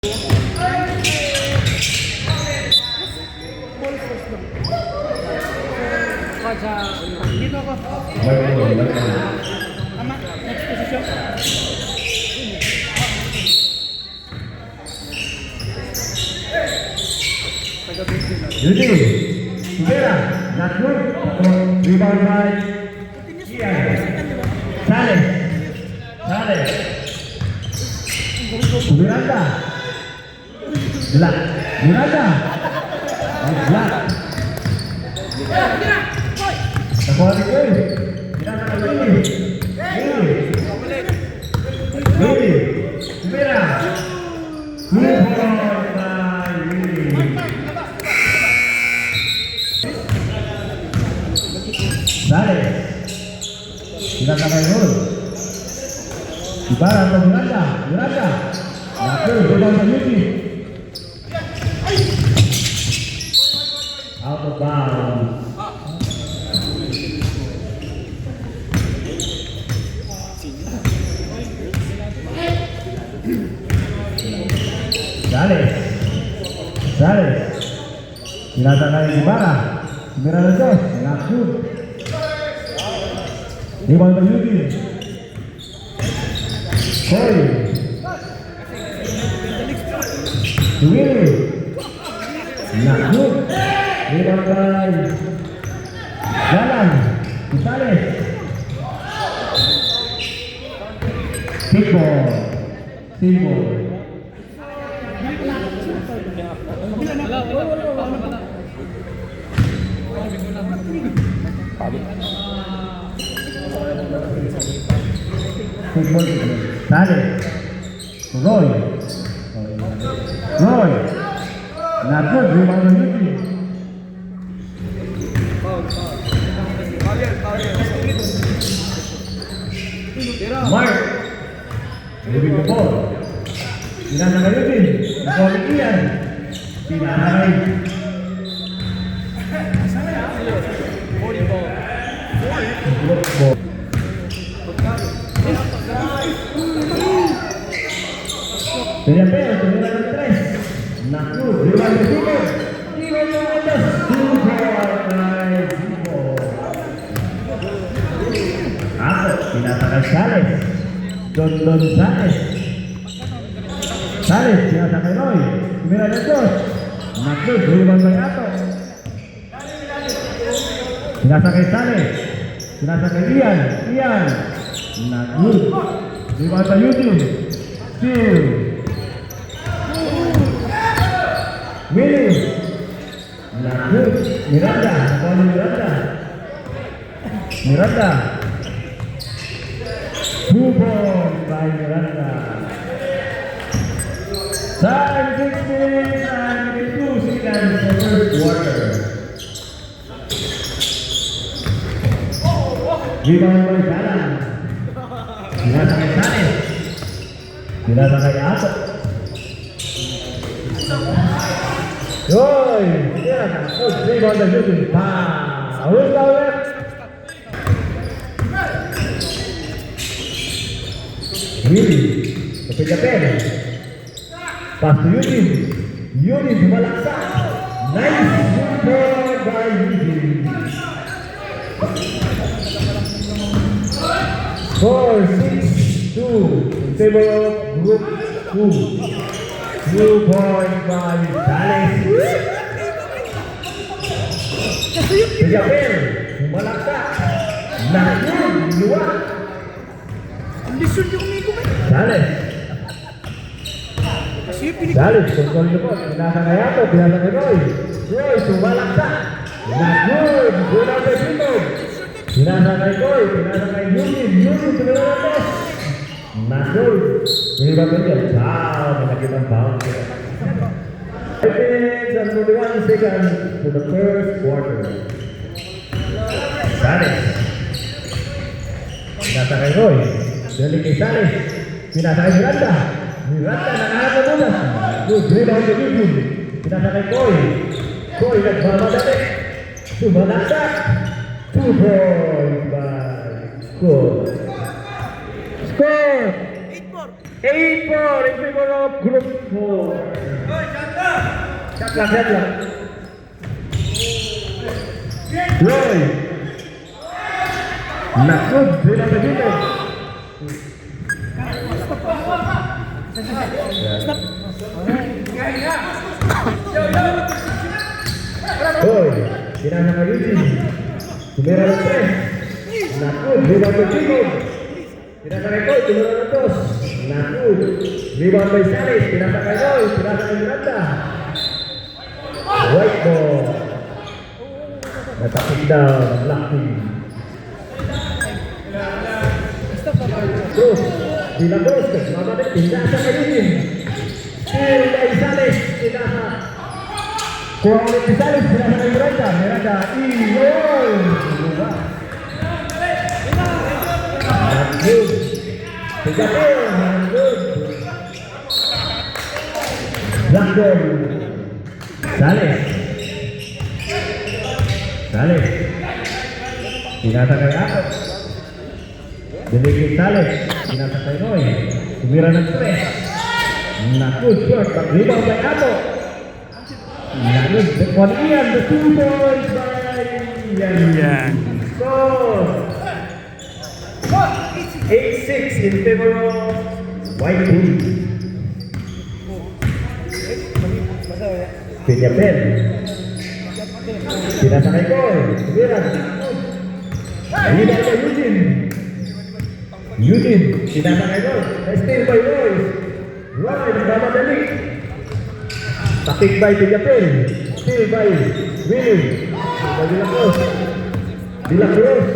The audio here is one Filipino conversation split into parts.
Dito ako. Tama, next position. Yuti, Vera, not good. Rebound by Ian. Sales. Miranda. Black. Miranda. Black. Nakuha ni Will. Pinaka na Willy. Vera. Rebound by Willy. Sales. Miranda kay Will. Ibarra atau Miranda. Nakul, rebound by Yuti. Out of bounds. Sales. Miranda kay Ibarra. Miranda dos. Nakul. Rebound by Yuti. Koy. Willy. Nakul. Rebound by Jalan. Sales. Timbol. Sales. Roy. Nakul. Rebound by Yuti. Mark. Moving the ball. Pinasa kay Yuti. Nakuha ni Ian. Pinakay. Pinapel, tumira ng 3. Nakul. Rebound by Zibo. Pinasa kay Sales. Don Sales. Pinasa kay Roy. Tumira ng 2. Nakul. Rebound by Ato. Pinasa kay Sales. Pinasa kay Ian. Nakul. Rebound by Yuti. Steal. Willy. Nakul. Miranda. Nakuha ni Miranda. 2 points by Miranda. Time 16 and 2 seconds for first quarter. Rebound by Jalan. Pinasa kay Sales. Pinasa kay Ato. Roy. Rebound by Yuti. Foul ulit. Willy. Kapit-kapit. Pass to Yuti. Yuti sumalaksa. Nice super by Yuti. Score 6-2 in favor of Group 2. 2 points by Sales. Kapit-kapit. Sumalaksa. Nakul. Luwa. Kondisyon yung umigo ba? Sales, kontrol niyo po. Pinasa kay Ato, pinasa kay Roy. Roy, sumalaksa. Nakul, guna kay Sito. Pinasa kay Roy, pinasa kay Yuti. Tumira ng 3. Nakul. Pinibag ko dyan. Malakit ang foul. 5 minutes and 41 seconds to the first quarter. Sales. Pinasa kay Roy. Dali kay Sales. Pinasa kay Miranda. Nakahanap na muna. Good rebound to Yuti. Pinasa kay Koy nagmamadali. Sumalaksa. 2 points by Score. 8-4. 8-4 in favor of Group 4. Shot lang. Roy. Nakod, bilang dito. Roy, pinasa ka Eugene. Tumira ng 3. Nakod, bilang dito. Pinasa kay Koy, tumira ng 2. Nakod, rebound by Salis. Pinasa kay Roy, pinasa kay Miranda. White ball. Natapos down, Lucky. Cruz, Dila Cruz, mamalik, pinasa kay Eugene. Still kay Salis, pinasa. Kuha ulit si Salis, pinasa kay Miranda. Miranda, i-roll. Good. Tiga good. Black ball. Salis. Pinasa kay Ato. Diligid Salis. Pinasa kay Roy. Tumira ng 3. Nakud short. Pag-rebound kay Ato. Nakud. On Ian. The 2 points by Ian. Score. 8-6 in favor of White Team. Pinyapen. Pinasa kay Koy. Tumiran. Ayun kay Eugene. Pinasa kay Koy. Steal by Roy. Roy, nagmamadali. Takik by Pinyapen. Steal by Willie. Dila Cruz.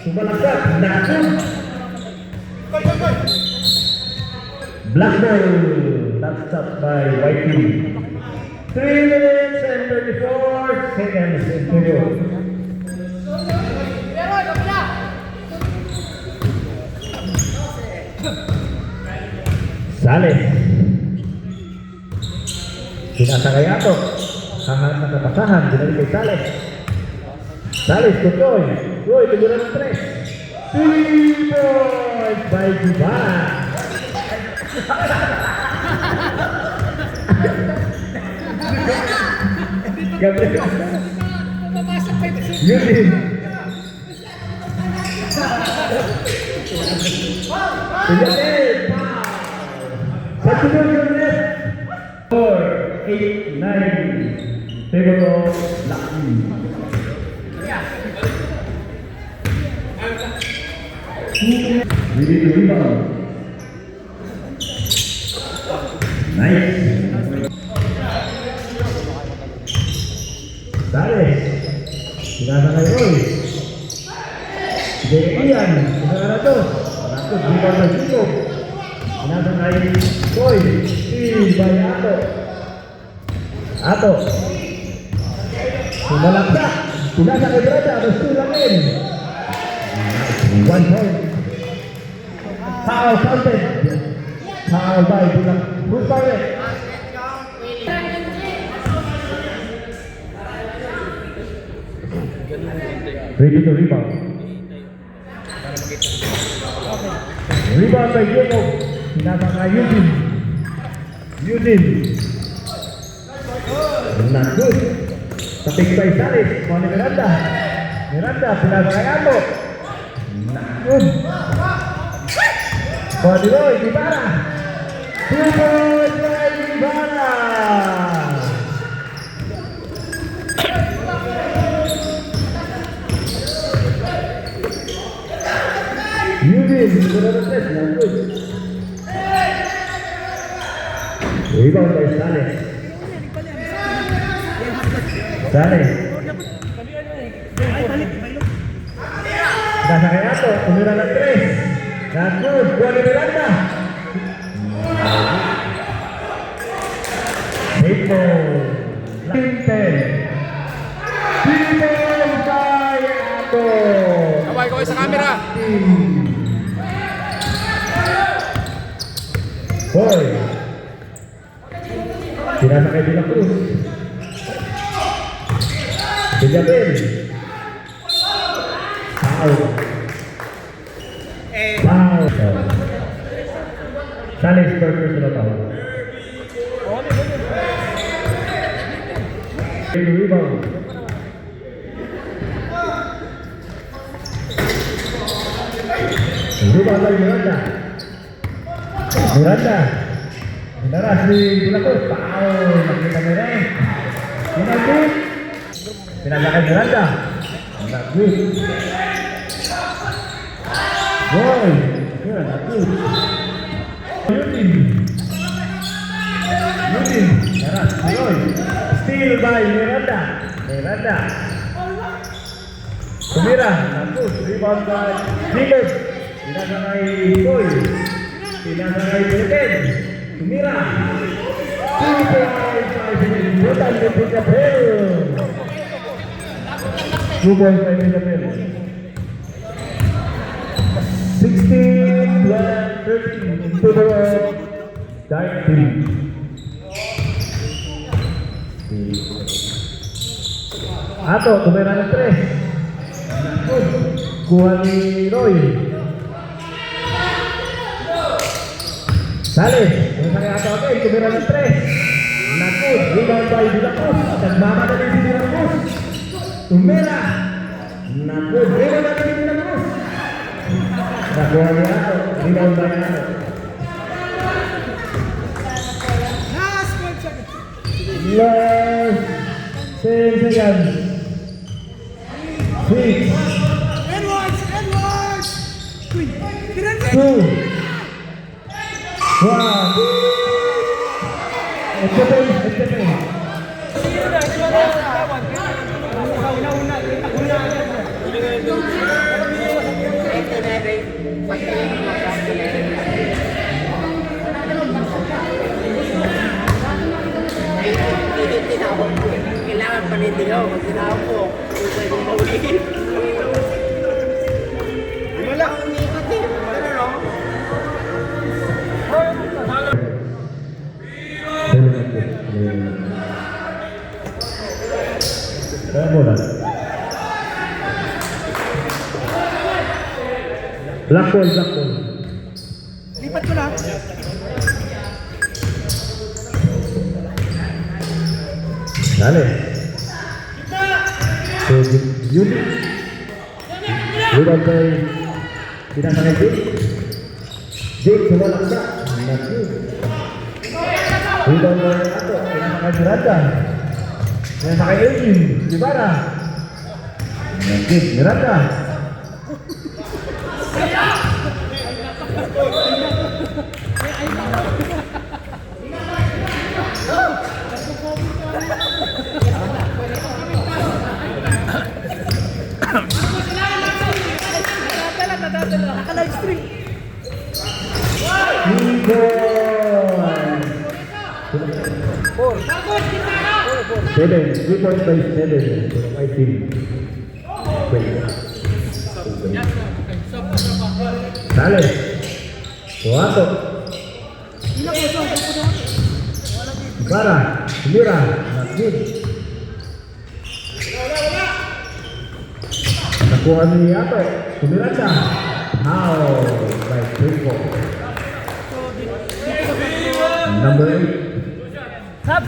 Sumalagkat. Nakud. Black ball. That's up by White Team. 3 minutes and 34 seconds in period. Salis. Pinasa kay Ato. Hahanap na kapasahan. Binalik kay Salis. Salis to Troy. Troy, tumira ng 3. 3 points by Dubai. Gabriel. Eugene. Substitution net. 4, 8, 9. Favor of Lucky. We need to rebound. Nice. Salis. Pinasa kay Roy. Sige Ian. Pinasa na to. Nakot. Rebound na dito. Pinasa kay Koy. Steal by Ato. Ato. Sumalaksak. Pinasa kay Brada. Gusto lang din. 1 point. Foul counted. Foul by Bulang. Who's fouled? Ready to rebound. Rebound by Jacob. Pinasa kay Eugene. Not good. Tapik by Salis. Moni Miranda. Pinasa kay Ato. Not good. Moni Roy. Ibarra. 2 points by Ibarra. Eugene, not good. Rebound by Salis. Nasa kay Ato, tumira ng 3. Not good. Moni Miranda. Hito. 10. Rebound by Ato. Kaway sa camera. Boy. Pinasa kay Dila Cruz. Benjamin. Foul. Salis per personal foul. Rebound. Rebound lagi Miranda. Miranda. Daras di Bulakos. Foul. Nakita merah. Penalti. Pinagakan Miranda. Not good. Boy. Yeah, not good. Yudin. Daras. Boy. Steal by Miranda. Miranda. Sumira. Not good. Rebound by Philip. Pinagakan Boy. Pinagakan Philip. Sumira. 2.5 in the bell. 16, 12, 13 into the time 3. Ato, tumira ng 3. Kuha ni Roy. Salis, masakay ato ako, tumira ng 3. Nakut, rebound by Vilacruz. Nagmamadali si Vilacruz. Tumira. Nakut, rebound by Vilacruz. Nakuha niya ako, rebound by ako. Last 10 seconds. 6, Edwards! 2, 1. Ito. Kailangan panindigaw. Pag tinawag ko, kung pwede maulit. Wala akong umikot eh. Ano no? Kaya muna. Black ball. Lipat ko lang. Dale. So, Yuli. Rebound by pinasangay Jake. Jake, sumalaksa. Rebound by Ato. Pinasangay Miranda. Pinasangay Elgin. Ibarra. Jake, Miranda. Naka-live stream. Seven, 3 points by 7 for my team. Dale. Suato. Ibarra. Sumira. Nakut. Nakuha ni Ato. Sumira siya. How by Trico. Number 8. Sab.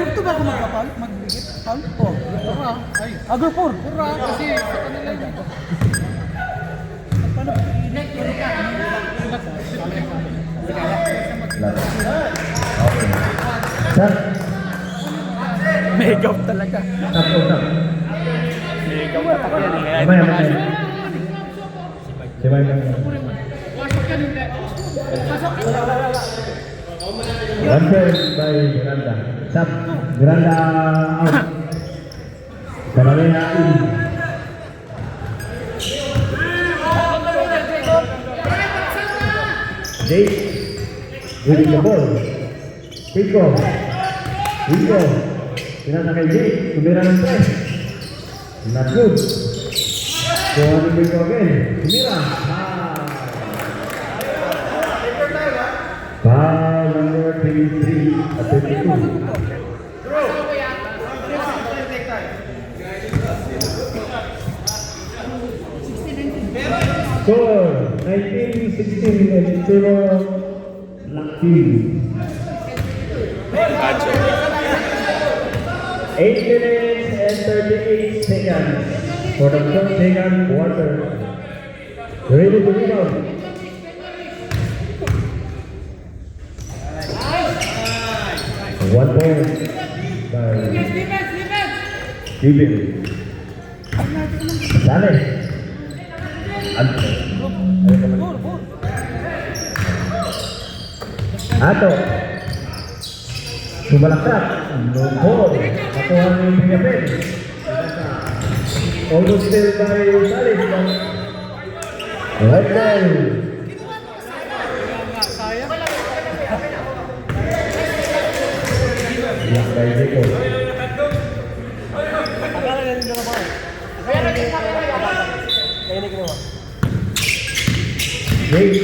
Gusto ba ako magpapal? Magbigit? Paul? Oo. Agor 4. Pura. Kasi sa kanila yun. Paano ba? Sir. Mega talaga. Tap. Mega tapak yan eh. Mamaya. Sibay ka. One point by Miranda. Tap. Miranda out. Carolina in. Jake winning the ball. Pico. Pinasakay Jake. Sumira ng 3. Not good. Kuha ni Pico again. Sumira. Foul number 33 at 32. Pero Deportivo Lactil. 8 minutes and 38 seconds for the second quarter. Ready to rebound. One point by Gibbon. Sale. Ato. Sumalaksak. Lungkol. Nakuha ni Pingapin. Almost still by Salis. Right ball. Block by Zico. Jake.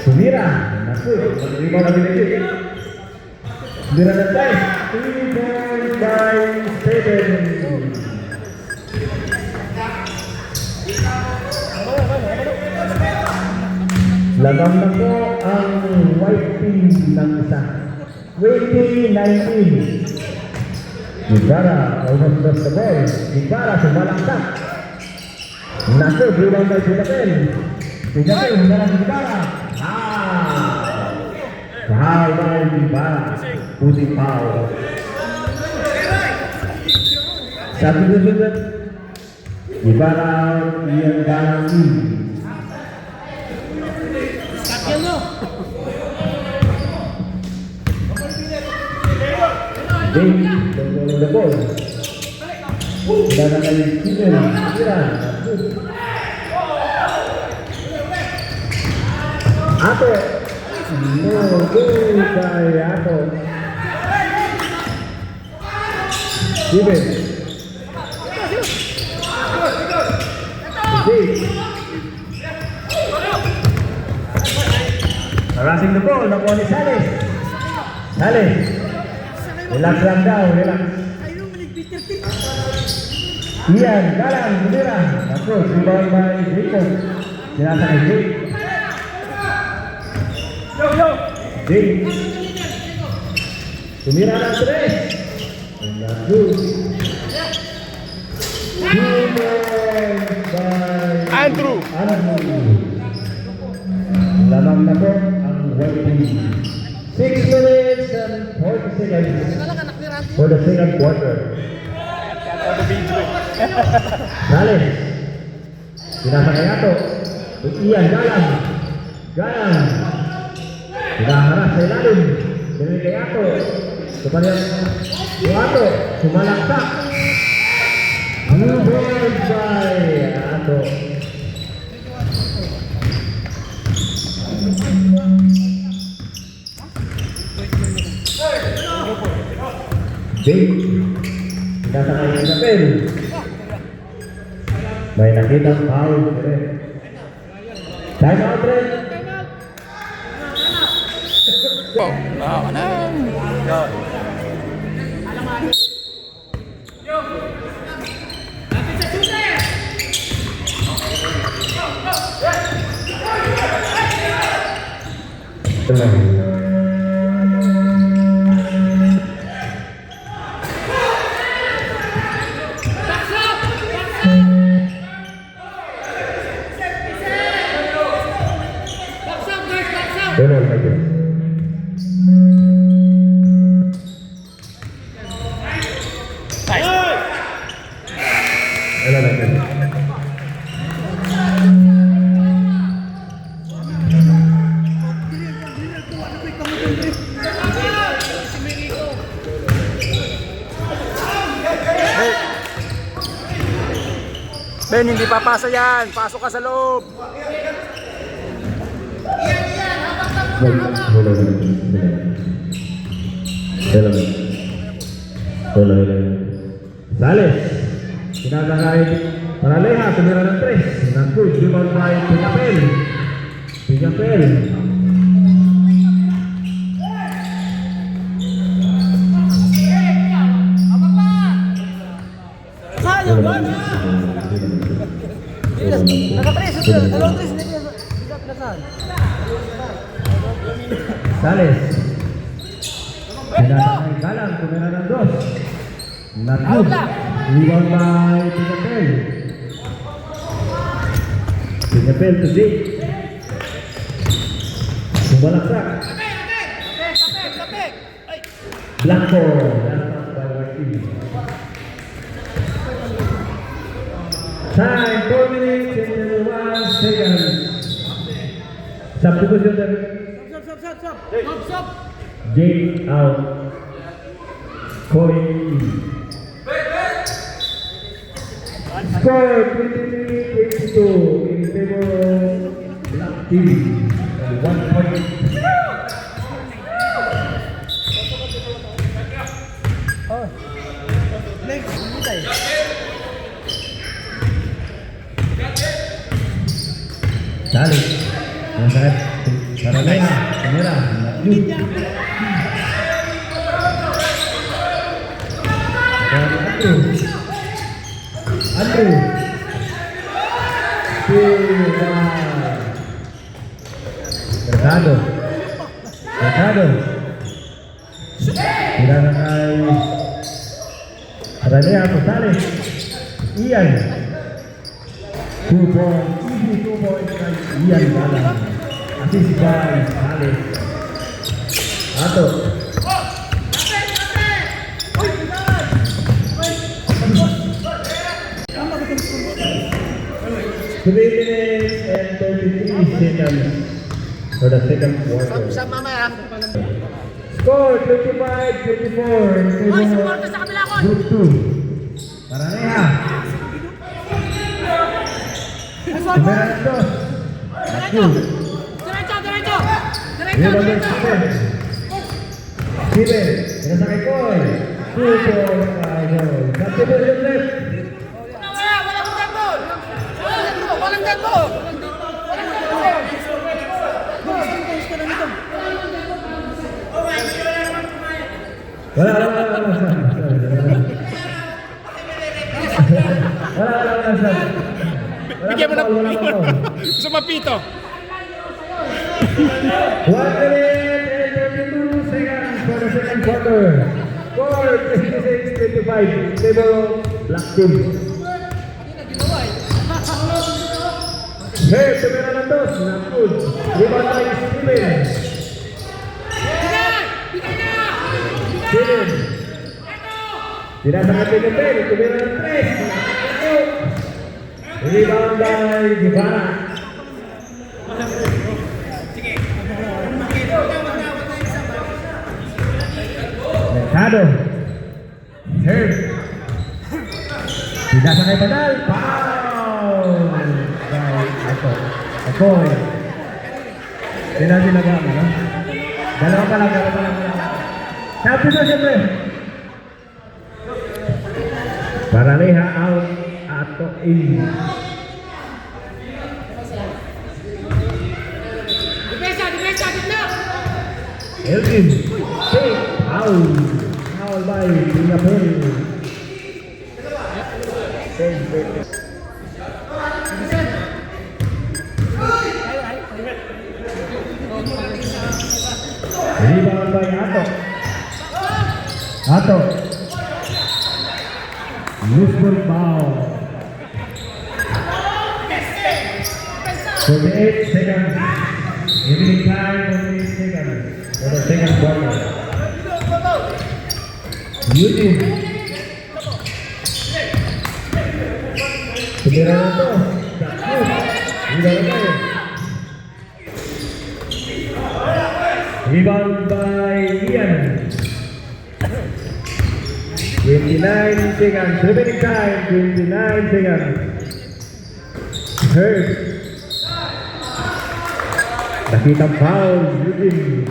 Sumira. Naku. Menerima lagi lagi. Sumira dan Tay. 3 points by Steven. Lagang na po ang white team ng isa. 2019. Ibarra almost lost the ball. Ibarra sumalaksak. Naku, rebound by Pingapin. Pingapin, humarang Ibarra. Foul by Ibarra. Puting foul. Satu susunod. Ibarra yang dalam ini. Dave controlling the ball. Sedangkan dari Steven, Ato. No good by Ato. Steven. Dave. Harassing the ball, nakuha ni Sales. Sales. Relax lang daw, relax. Ian, Galang, Sumira. Tapos, rebound by Zico. Sinasa kay Jake. Jake. Sumira ng 3. And that's good. 2 points by Andrew. Lamang na po ang white team. 6 minutes and 40 seconds for the second quarter. Sales. Sinasakay Ato. Ian, Galang. Galang. Pinaharap sa ilalim. Sinili kay Ato. Kapalyan. Ato. Sumalaksak. 2 points by Ato. Jake. Sinasakay ng Pingapin. May nakitang foul. Time out, Red. Tuloy lagi. Lagi. Ben, hindi papasa yan. Pasok ka sa loob. Sales. Sinasakay Paraleha, tumira ng 3. Naku, rebound by Pingapin. Pingapin. Sales. Tinasakay Galang, tumira ng dos. Natus. Rebound by Pinapel. Pinapel to Jake. Sumalaksak. Blanco. Last pass by Martin. Time 4 minutes and 1 second. Substitution dari Jake out. Koi in. Score 23-22 in favor of Black Team. 1 point. Sali. Masarap. Saralena. Kamera. Yun. Andrew. Mercado. Tidak nakai. Saralena Gonzalez. Ian. 2 points. Easy 2 points by Ian Galang. Assist by Sales. Ato. 3 minutes and 33 seconds for the second quarter. Score 25-24 in favor of Group 2. Paraneha. Semerantos. Rebound by Steven. Pinasakay Koy. 2 points by Koy. Substitution left. Wala. Bigyan mo na po. Gusto mapito. 1 minute and 32 seconds for the second quarter. Score 26-25 in favor of Black Team. Hey, tumira ng dos. Nakul. Rebound by Steven. Steven. Tinasakay Pinapel. Tumira ng 3. Rebound by Guevara. Mercado. Herb. Tinasakay Padal. Foul. Akoy. Sinaga mo, no? Dalawa pa lang. Sabi na siyempre. Paraneha out. Ato in. Elgin. Take out. Foul by Pinapel. Rebound by Ato. Loose ball foul. 48 seconds. Evening time 48 seconds for the second quarter. Eugene. Tumira na to. Rebound by Ian. 29 seconds. Remaining time 29 seconds. Herb. Nakitang foul. Eugene.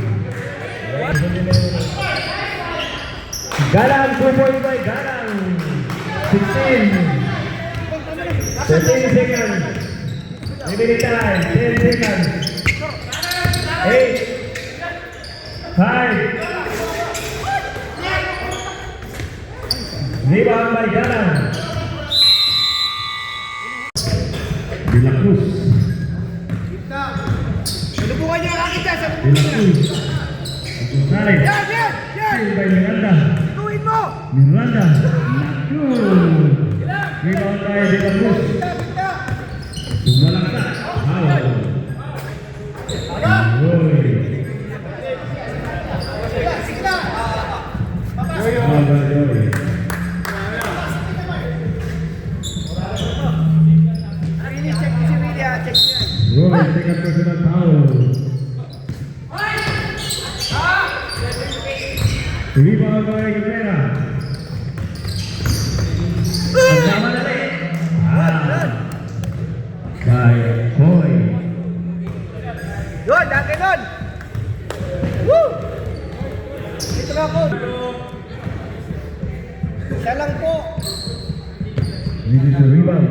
Galang 2 points by Galang. 16. 13 seconds. Remaining time 10 seconds. 8. 5. Rebound by Galang. De La Cruz. Lubungan niya ang akin dyan sa De La Cruz. González. Yan! Steal by Miranda. Tuwin mo! Miranda. Nakul. Rebound by De La Cruz. Sumalaksa. Foul. Roy. Foul by Roy. Check mo si Willie ah, check mo yan. Roy, second personal foul. Rebound by Guevara. Pagkamadali. By Hoy. Yun, dati nun! Woo! Dito na ako. Siya lang po. This is the rebound.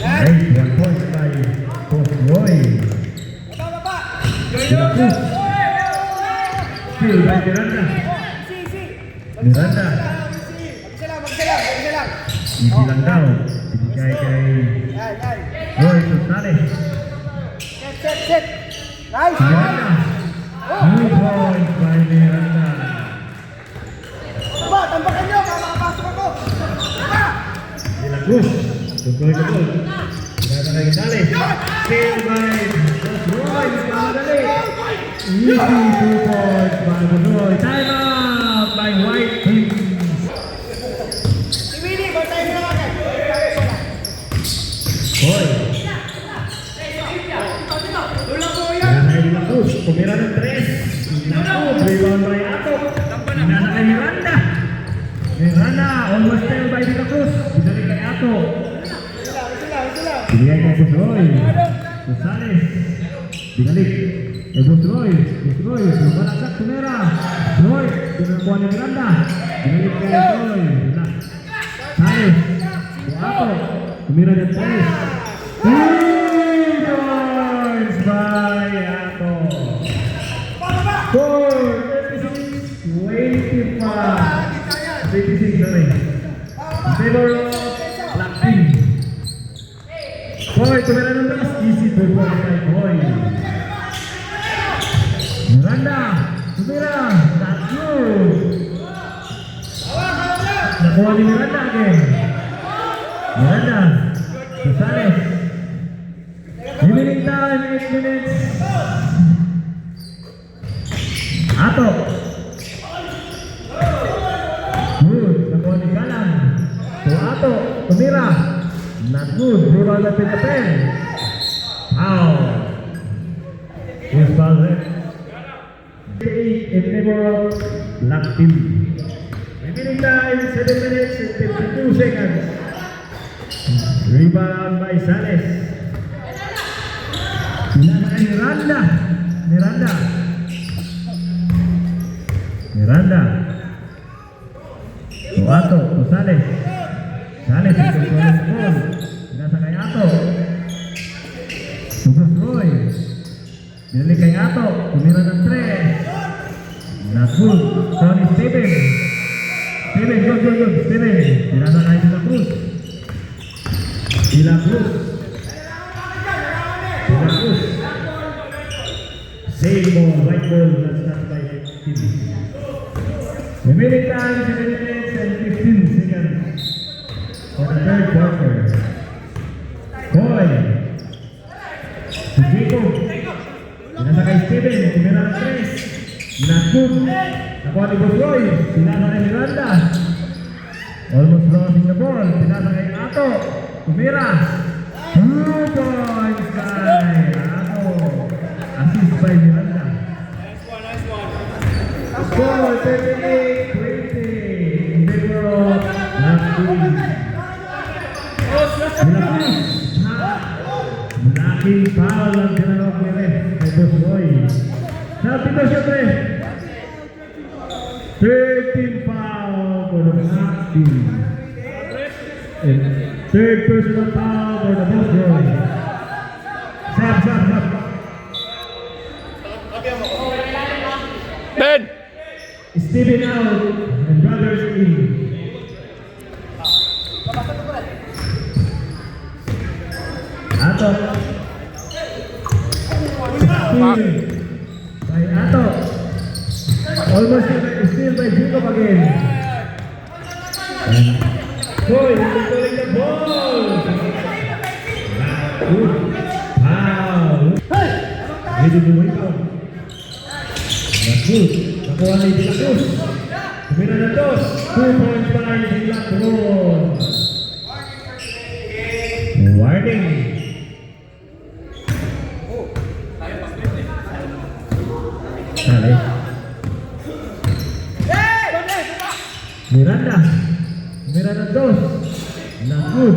Nice 1 point by Coach Roy. Tama ba? De La Cruz. Steal by Miranda. Easy. Miranda. Mag-isa lang. Easy lang daw. Ibigay kay Yan. Roy González. Set. Nice. Miranda. 2 points by Miranda. Tama, tambakan nyo, makakapasok ako. Tama! De La Cruz. Tutuloy ka doon. Miranda kay González. Steal by Coach Roy. Madali. Easy 2 points by Coach Roy. Time out by White Team. Si Willie, bantayin mo lang agad. Hoy. Pinasa kay De La Cruz. Tumira ng 3. Naku, rebound by Ato. Pinasa kay Miranda. Miranda, almost tail by De La Cruz. Binalik kay Ato. Binigay kay Coach Roy. González. Binalik. Kay Coach Roy. Coach Roy, sumalaksak, tumira. Roy, pinakuha ni Miranda. Binalik kay Roy. González. Ato. Tumira ng 3. 3 points by Ato. Score 36-25. 36, sorry. In favor of Black Team. Boy, tumira ng 3. Easy performance by Boy. Miranda. Tumira. That's good. Nakuha ni Miranda again. Miranda. González. Remaining time, 8 minutes. Ato. Good. Nakuha ni Galang. To Ato. Tumira. Not good. Rebound by Pinapen. Foul. Yes, foul, eh? 8 in favor of Black Team. Remaining time, 7 minutes and 52 seconds. Rebound by Sales. Pinasa kay Miranda. To Ato, to Sales. Sales ang control ng ball. Pinasa kay Ato. To Coach Roy. Binalik kay Ato. Tumira ng 3. Not good. Tony Steven. Good. Steven. Pinasa kay De La Cruz. De La Cruz. Save ball, right ball, that's not by team. Remaining time, 7 minutes and 15 seconds for the third quarter. Boy. Jacob. Pinasa kay Steven, tumira ng 3. Not good. Nakuha ni Coach Roy. Pinasa kay Miranda. Almost losing the ball. Pinasa kay Ato. Tumira. 2 points by Ato. Assist by Miranda. Score 38-20 in favor of Black Team. Malaking foul ang ginanong ni Ref kay Coach Roy. Sabi ko siyempre, 13 foul for the Black Team. And third personal foul for the Coach Roy. Sab. Ben! Steven out and brothers in. Ato. Steal by Ato. Almost steal by Jacob again. Boy, controlling the ball. Good. Wow. Ready to win out. That's good. Nakuha ni De La Cruz. Tumira na dos. 2 points para ni De La Cruz. Warning. Sale. Miranda. Miranda dos. Not good.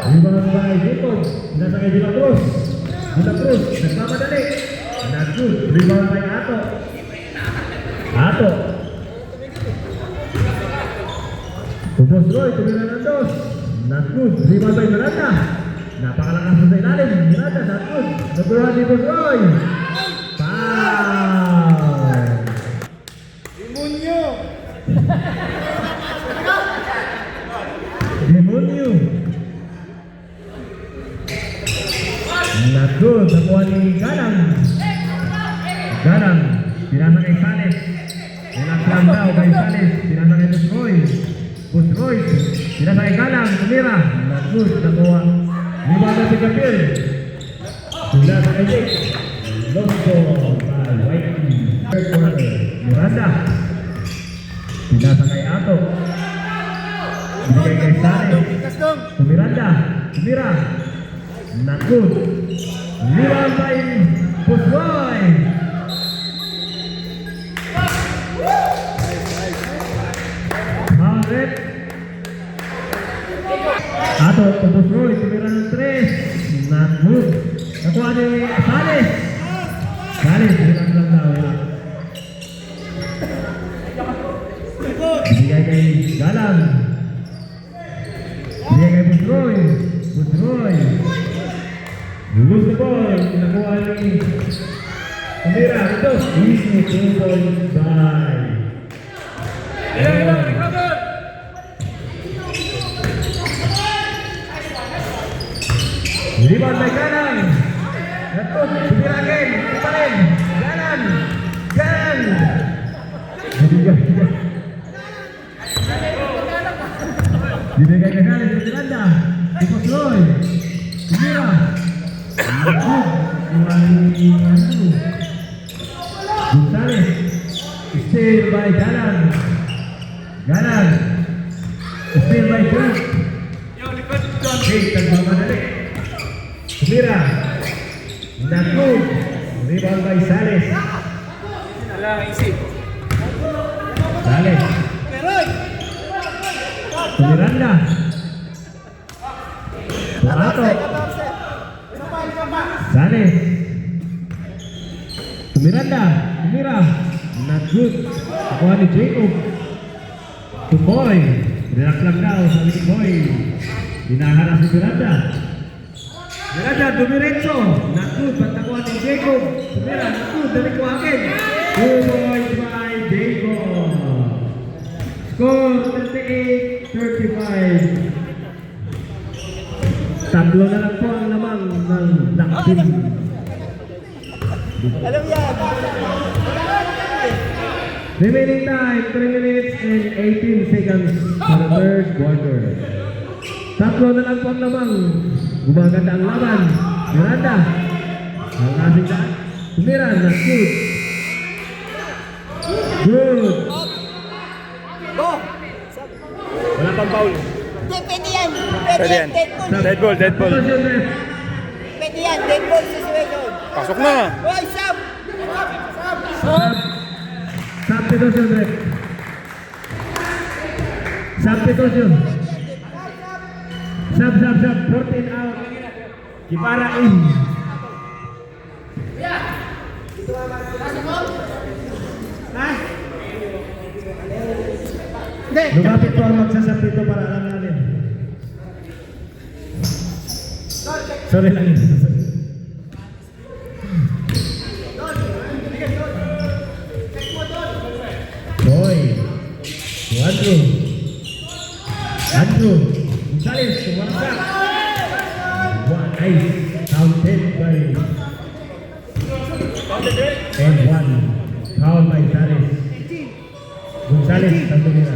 Rebound by Jacob. Nasa kay De La Cruz. De La Cruz. Nagmamadali. Not good. Rebound by Ato. Ato. Tubos Roy. Tumira ng dos. Not good. Rebound by Miranda. Napakalakas sa ilalim. Miranda. Not good. Naturuan ni Tubos Roy. Foul. Demonyo! Demonyo. Not good. Nakuha ni Galang. Galang. Pinasa kay Sales. Nilaklang daw kay Sales. Pinasa kay Busroy. Busroy. Pinasa kay Galang. Tumira. Not good. Nakuha. Rebound na si Kapil. Pinasa kay Jake. Lost ball by Whitey. Third quarter. Miranda. Pinasa kay Ato. Binigay kay Sales. Miranda. Tumira. Not good. Rebound by Busroy. Foul red. Ato, Busroy. Tumira ng 3. Not good. Nakuha ni Sales. Sales. Bilang lang daw. Binigay kay Galang. Binigay kay Busroy. Busroy. Lose the ball. Nakuha ni Tumira. Ito. Easy 2 points by. Rebound by Galang. Ito. Tumira again. Ito pa rin. Galang. Galang. Binigay kay Galang sa Miranda. Ipos Roy. Tumira. Gonzales. Steal by Galang. Galang. Steal by Jake. Jake nagmamadali. Tumira. Naku. Rebound by Sales. Sales. Miranda. Ato. Sales. Miranda. Tumira. Not good. Nakuha ni Jacob. Tumoy. Relax lang daw. Sabi ni Boy. Dinaharap si Miranda. Miranda, dumiretso. Not good. Ba't nakuha ni Jacob? Tumira. Not good. Dali ko akin. 2 points by Jacob. Score 38-35. Tatlo na lang po ang lamang ng Black Team. Alam yan! Remaining time, 3 minutes and 18 seconds for the third quarter. Tatlo na lang po ang lamang. Gumaganda ang laban. Miranda. Ang asing daan. Tumira, not good. Good. Go! Wala pang foul. Hindi, pwede yan. Pwede yan. Dead ball, dead ball. Pwede yan. Dead ball situation. Pasok na. Hoy, Sam! Substitution, Rep. Substitution. Sub. 14 out. Kipara in. Lumapit po ang magsasabito para alam natin. Sorry lang yun. Boy. Andrew. Gonzales. One shot. One. Ay. counted by and 1. Foul by Salis. Gonzales ang tumira.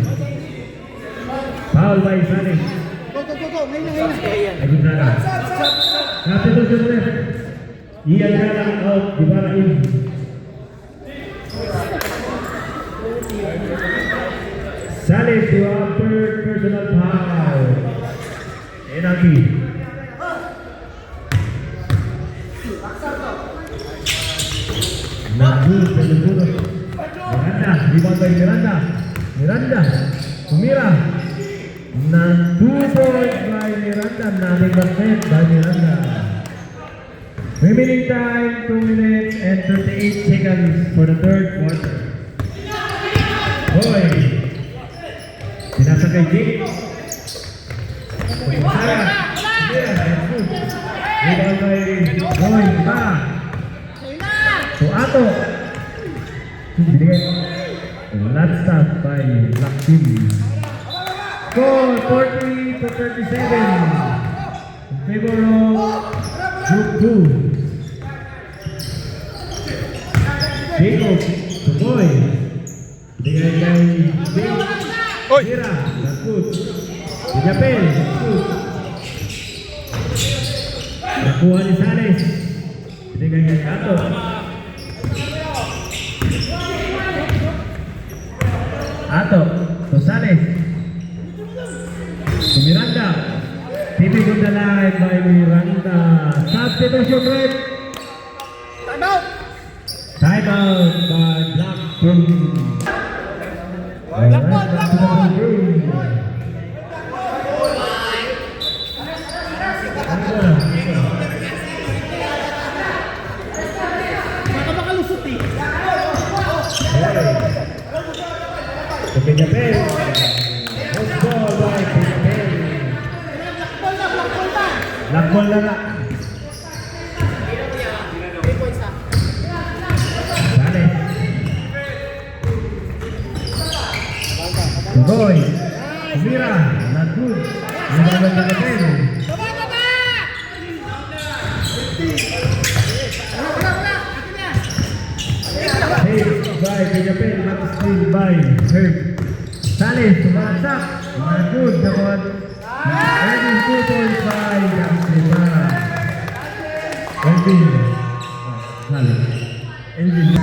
Foul by Salis. Go. Ngayon na. Ay Gonzaga. Substitution left. Ian Galang out. Guevara in. Salis, you have third personal foul. Penalty. Nagul, Pelibunot. Miranda, rebound by Miranda. Miranda, tumira. Na 2 points by Miranda. Nothing but net by Miranda. Remaining time 2 minutes and 38 seconds for the third quarter. Boy, pinasa kay Jake. Tumira, that's good. Rebound by Boy, pa. To Ato. Last stop by Black Team. Score 40 to 37. In favor of Group 2. Jacob to Boy. Bigay kay Jake. Oy! Mira, that's good. Japel, that's good. Nakuha ni Sanes. Bigay kay Ato. Ato, Rosales, to Miranda, Tipi Gundalay by Miranda, substitution rate, time out by Black Team. Alright, back to the game. Baka makalusot eh. Okay, Japel. Let's go, by Japel. Lakbol na nga. Sale. Tugoy. Tumira. Not good. Nabalan na Japel. Hey, by Japel. Not screen by Herb. Salis, sumasak. Not good. Dapat. Elvin 2 points by Gamsima. Elvin. Salis. Elvin.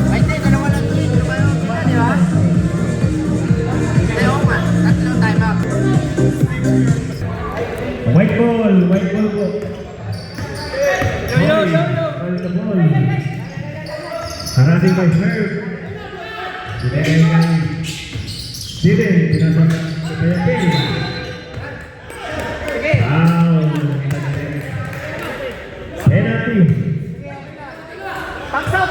Ay, hindi, dalawa lang yun. Dalawa lang sila, di ba? Ayaw nga, tatlong time out. White ball po. Ball the ball. Harating by Herb. Pinagay kay Steven. Pinasok sa Payapin. Penalty. Box out.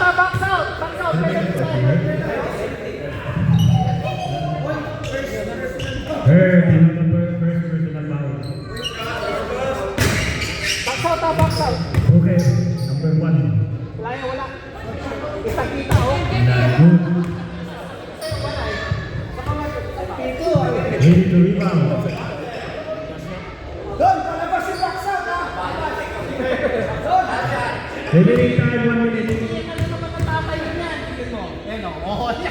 Herb, first personal foul. Box out. Okay, number 1. Wala. Kita oh. Good. Ready to rebound. Doon, palabas yung box out ha. Remaining time 1 minute. Oh, 1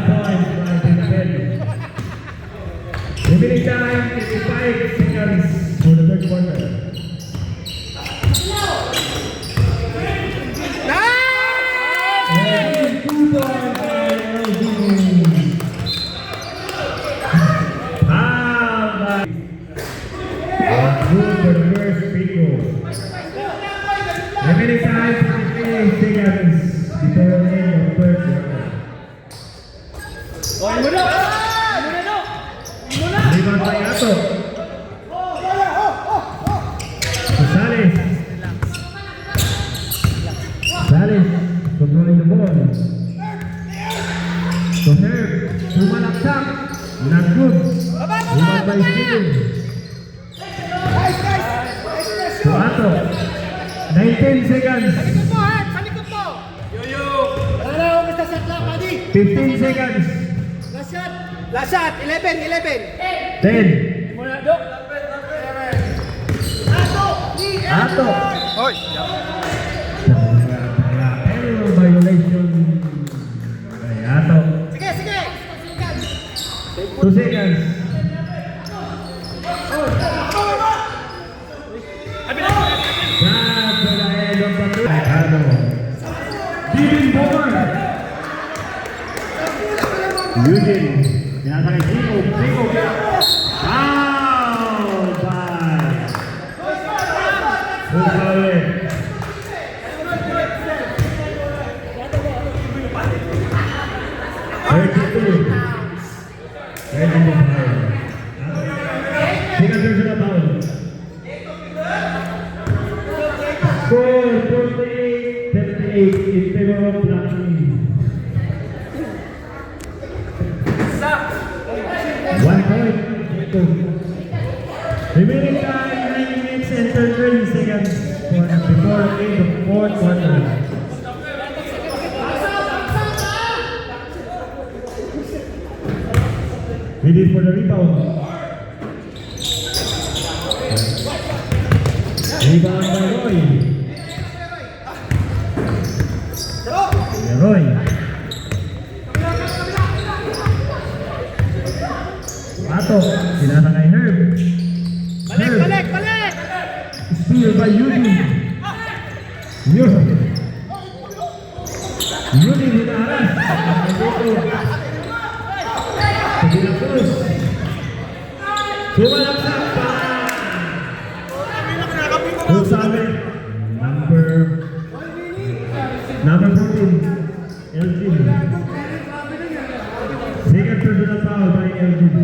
point by Pinabel. Remaining time 55 seconds for the third quarter. And 2 points by Elvin. Foul by good for the first free throw. Remaining time 53 seconds before the end of the third quarter. Rebound by Ato. Salis controlling the ball. To Herb, sumalaksak. Not good. Rebound by Steven. To Ato. 19 seconds. Sa likod mo. Yo. 15 seconds. Last shot, 11. 10. Muna, Dok. Ato. Hoy. Error violation. Kay Ato. Sige. 2 seconds. Shot for the end of the third. Ano? Steven Bowman. Eugene. Sinasakay Zico. Foul by Gonzalez. Second personal foul. Score 48-78 in favor of Black Team. 1 point. Remaining time 9 minutes and 30 seconds before the end of fourth quarter. Ready for the rebound. Rebound by Roy. Roy. Ato, sinasa kay Herb. Balik. Steal by Eugene. Eugene hinaharas. Kabila Cruz. Sumalaksak pa. Gonzalez. Number 14. Elgin. Second personal foul by Elgin.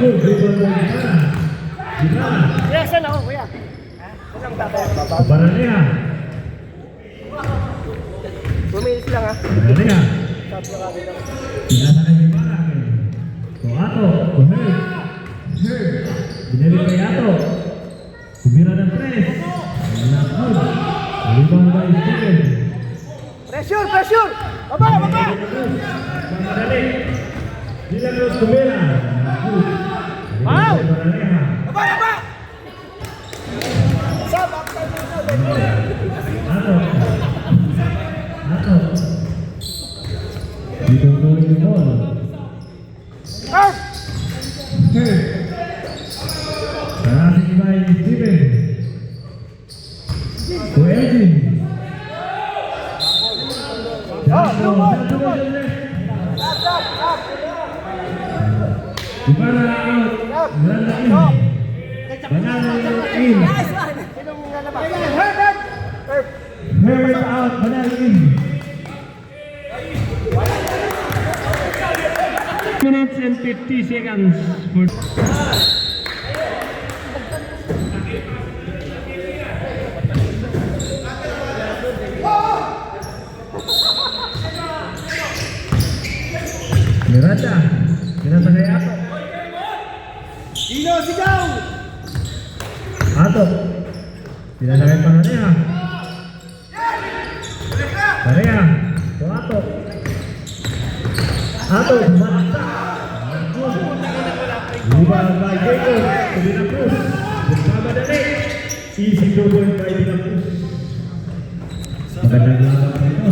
Good rebound by Gibran. Kuya, saan ako, kuya? Baranea. Bumilis lang ha. Baranea. Sinasakay ni Barang. So Ato, Herb. Binili kay Ato. Kumira ng 3. Not good. Rebound by Steven. Pressure! Baba! Pamadali. Dila Cruz kumira. Not good. Wow! Baranea. Baba! Ato. Dito going the ball. Herb! Passing by Steven. To Elgin. Gimana out? Miranda in. Banana in. Sino mong lalabas? Herb! Herbert out. Banana in. Minutes and 50 seconds for Miranda. Sinasakay Ato. Dino, sigaw! Ato. Sinasakay Panarea. Panarea. To Ato. Ato. Sumalaksa. Rebound by Jacob. To Dina Cruz. Nagmamadali. Easy 2 point by Dina Cruz. Magandang laban ito.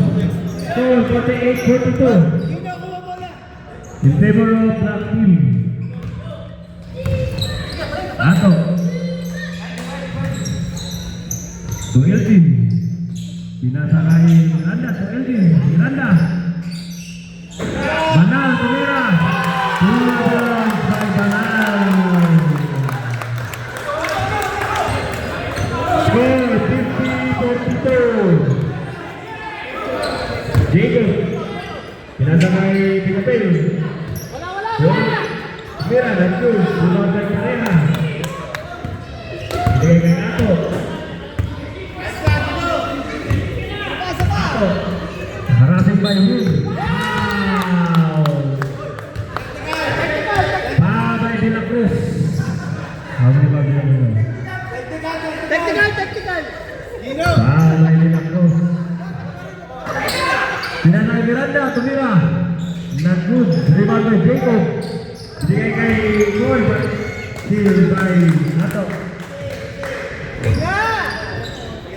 Score 48-42. In favor of Black Team. Ato. To Elgin. Pinasakay Miranda. To Elgin. Miranda. Banal tumira. 2 points by Banal. Score 50-42. Jacob. Pinasakay Pinapel. Mira, Cruz, rebound by Pareja. Bigay kay Ato. Harassing by Wood. Wow! Foul by De La Cruz. How many ba bilang mo? Technical! Foul by De La Cruz. tumira. Not good. Rebound by Jacob. Bigay kay Cole. Steal by Ato.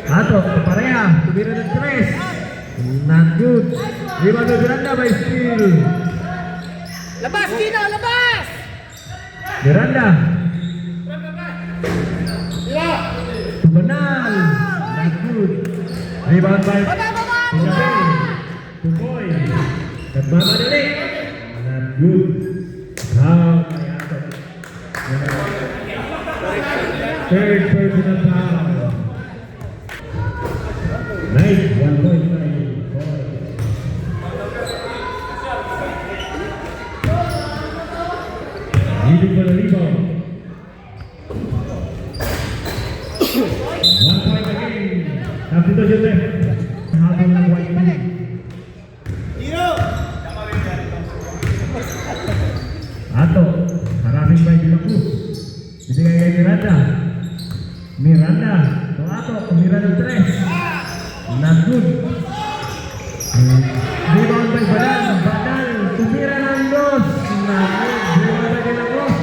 Ato, pareha. Tumira ng 3. Not good. Rebound by Miranda by steal. Labas, Kino! Labas! Miranda. Tumanal. Not good. Rebound by Pinabel. Tukoy. Nagmamadali. Not good. Foul by Ato. Third personal foul. Nice. 1 point by Cole. Leading for the rebound. 1 point again. Substitution left. Habang ng white team. Ato. Harassing by De La Cruz. Binigay kay Miranda. Miranda. So Ato. Tumira ng 3. Not good. Rebound by Badal. Badal. Tumira ng 2. Not good. Rebound by De La Cruz.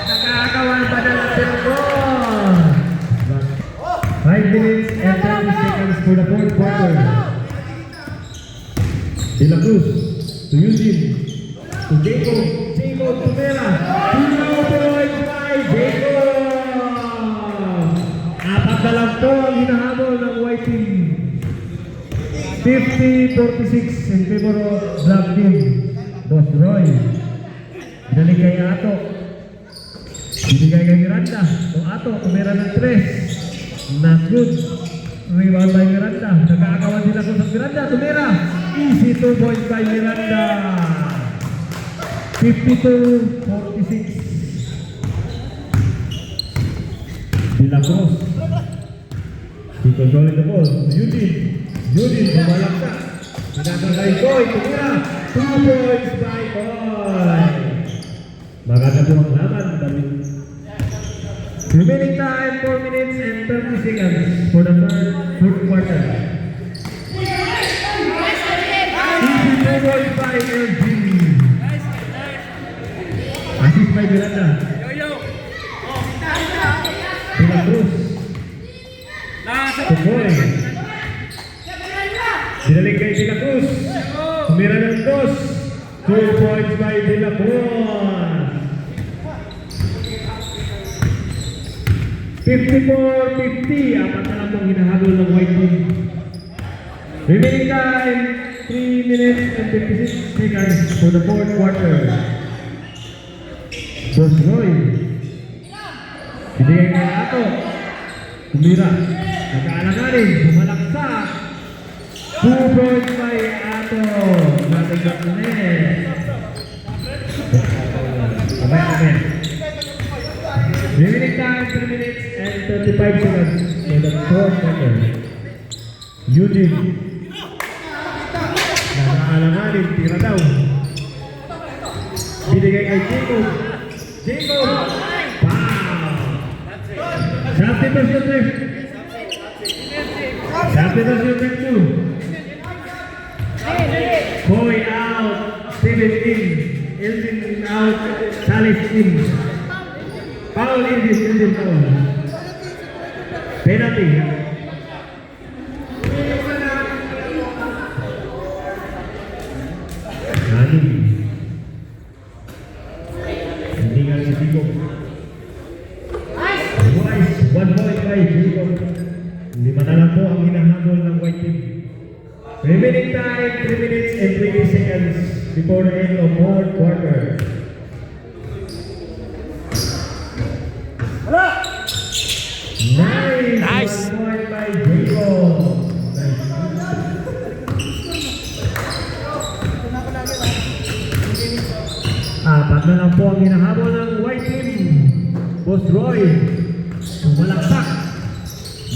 Nakakawan Badal at De La Cruz. 5 minutes and 30 seconds for the fourth quarter. De La Cruz to Eugene to Jacob. Jacob to Mera. 2 points by Jacob. Apat na lang po ang hinahabol ng white team. 50-46 in favor of black team. Boss Roy. Binalik kay Ato. Binigay kay Miranda. So Ato, tumira ng 3. Not good. Rebound by Miranda. Nagkakawan sila kung sa Miranda. Tumira. Easy 2 points by Miranda. 52-46. De La Cruz. He controlling the ball. Eugene. Eugene bumalaksa. Pinakakay Koy. Tumira. 2 points by Koy. Maganda po ang laban. Remaining time 4 minutes and 30 seconds for the fourth quarter. Easy 2 points by Eugene. Assist by Miranda. De La Cruz. Tukoy. Sinalik kay De La Cruz. Tumira ng 2. 2 points by De La Cruz. 54-50. Apat na lang pong hinahabol ng white team. Remaining time 3 minutes and 56 seconds for the fourth quarter. Boss Roy. Binigay kay Ato. Tumira. Nagkaalanganin. Bumalaksa. 2 points by Ato. Natigak na net. Kamay. Remaining time 3 minutes and 35 seconds for the fourth quarter. Eugene. Nagkaalanganin. Tira daw. Binigay kay Jacob. Jacob. Wow. Substitution left. Substitution left 2. Koy out. Steven in. Elvin out. Salis in. Foul Elvin foul. Penalty. Nani. Hindi nga si Jacob. Otherwise, 1 point by Jacob. 5 na lang po ang hinahabol ng white team. Remaining time 3 minutes and 20 seconds before the end of fourth quarter. Nice! 1 point by Jacob. Apat na lang po ang hinahabol ng white team. Boss Roy. Sumalaksak.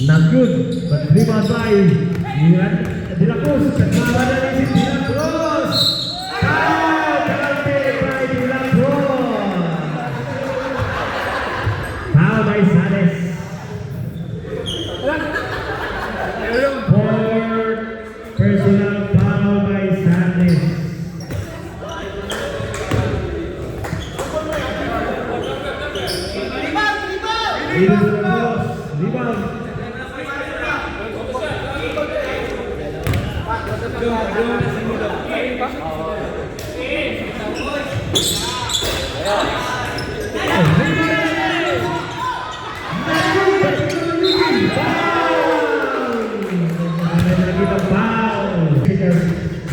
Not good. But rebound by De La Cruz. Nagmamadali si De La Cruz. Penalty by De La Cruz. Foul by Sales. Fourth personal foul by Sales. Rolos. Rebound.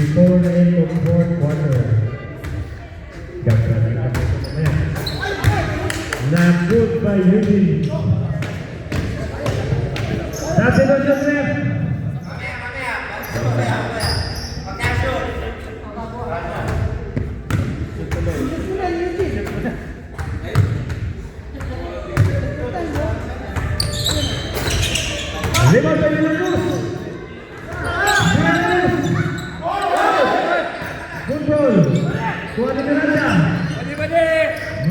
Before the end of fourth quarter. Not good by Eugene. That's it on the left. Lima by Luz. Good ball. Kuha ni Miranda.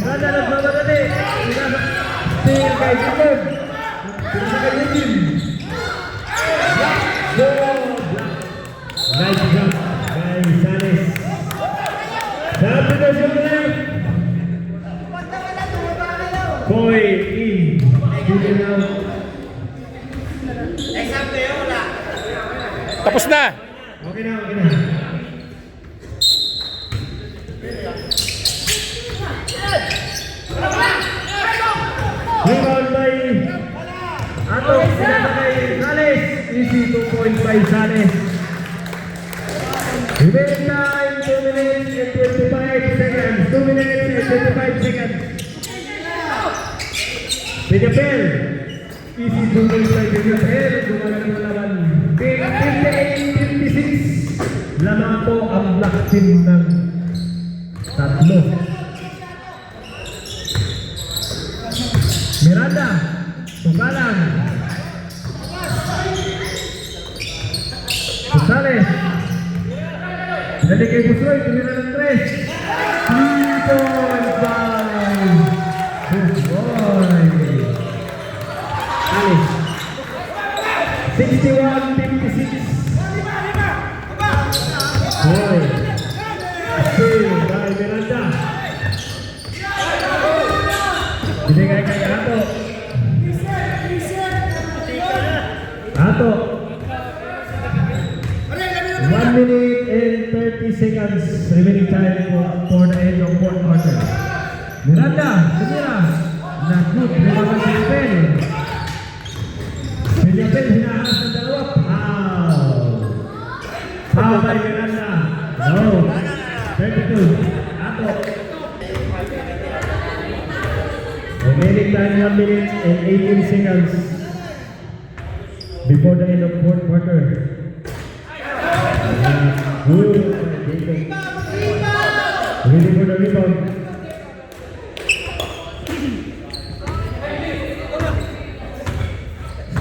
Miranda nagmamadali. Steal kay Jacob. Pinasa kay Eugene. Nice jump by Sanes. Sabi na siya na. Boy in. Shooting out. Tapos na. Okay na, okay na. Rebound by Ato, pinasa kay Sales. Easy 2 points by Sales. Remaining time 2 minutes and 25 seconds. 2 minutes and 25 seconds. Pidapel. Easy 2 points by Pidapel. Gumalang yung laban. 58-56. Lamang po ang black team ng tatlo. Miranda, Tugalan, Gonzales, dali kay Busoy, tumira ng 3. 3 points by Busoy. Alice, 61-56. Boy, still by Miranda. Binigay kay Ato. Ato. 1 minute and 30 seconds remaining time for the end of fourth quarter. Miranda, tumira. Not good. Lumaban si Pel. Pilipin, hinahanap ng dalawa. Foul. Foul by Miranda. No. 32. Ato. Remaining time 1 minute and 18 seconds before the end of fourth quarter. Good. Ready for the rebound.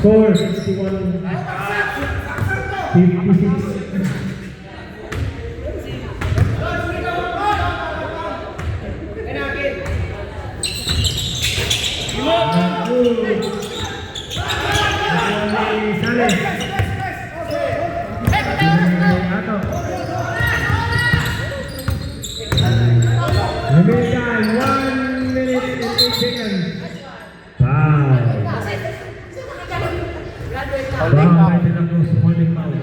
Score 61-56. Remaining time 1 minute and 8 seconds. Foul. Foul by De La Cruz, holding foul.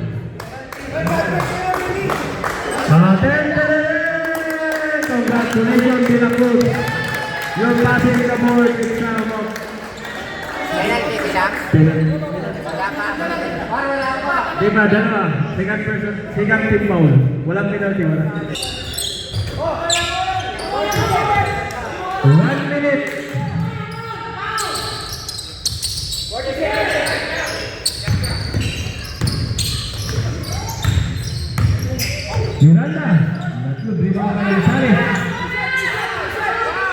Congratulations, De La Cruz. You're passing the board in terms of Penalty sila? penalty. Wala pa. Wala pa. Di ba, dalawa? Second person, second team foul. Walang penalty, walang penalty. 1 minute. Miranda. Natlo, rebound by Gonzales.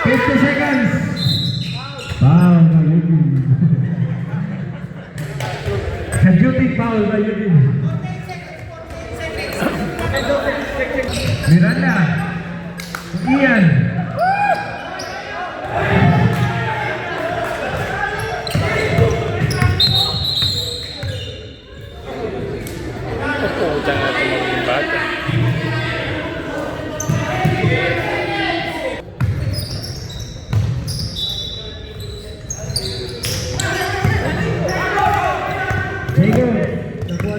50 seconds. Foul by Eugene. Kajuting foul by Eugene. Miranda. Ian. Diyan natin maging bata.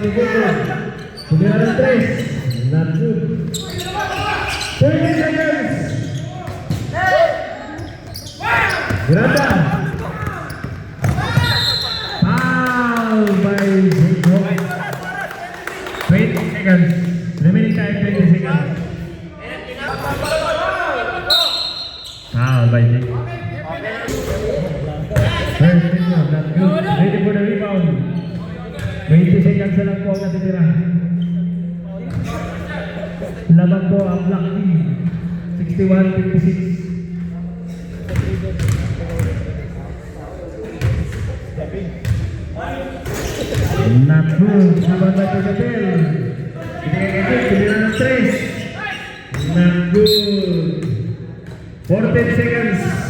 segundo. Tumira ng 3. Not good. 30 seconds. Miranda. Foul by Jacob. 20 seconds. Remaining time 20 seconds. Foul by Jacob. First finger, not good. Ready for the rebound. 20 seconds na lang po ang natitira. Laban po ang Black Team. 61-56. Not good. Laban by Pagatel. Tumira ng 3. Not good. 14 seconds.